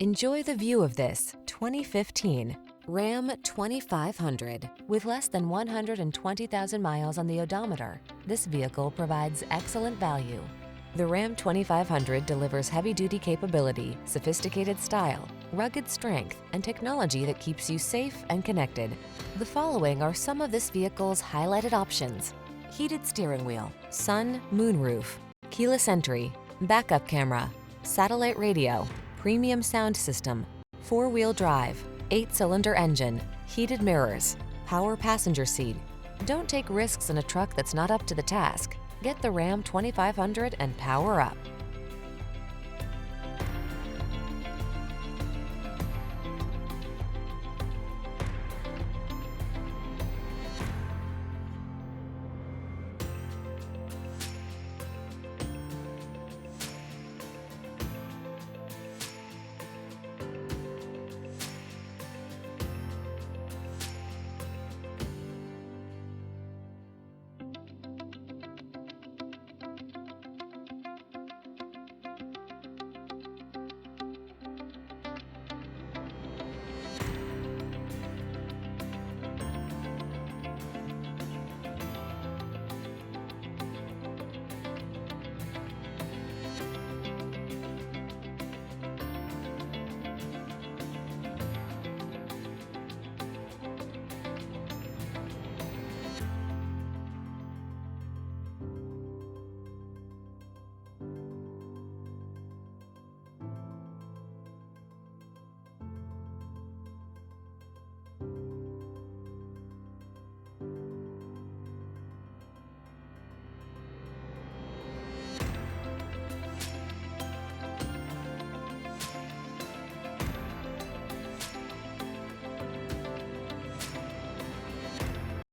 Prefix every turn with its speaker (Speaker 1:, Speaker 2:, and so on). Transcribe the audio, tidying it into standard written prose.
Speaker 1: Enjoy the view of this 2015 Ram 2500. With less than 120,000 miles on the odometer, this vehicle provides excellent value. The Ram 2500 delivers heavy-duty capability, sophisticated style, rugged strength, and technology that keeps you safe and connected. The following are some of this vehicle's highlighted options: heated steering wheel, sun, moonroof, keyless entry, backup camera, satellite radio, premium sound system, four-wheel drive, 8-cylinder engine, heated mirrors, power passenger seat. Don't take risks in a truck that's not up to the task. Get the Ram 2500 and power up.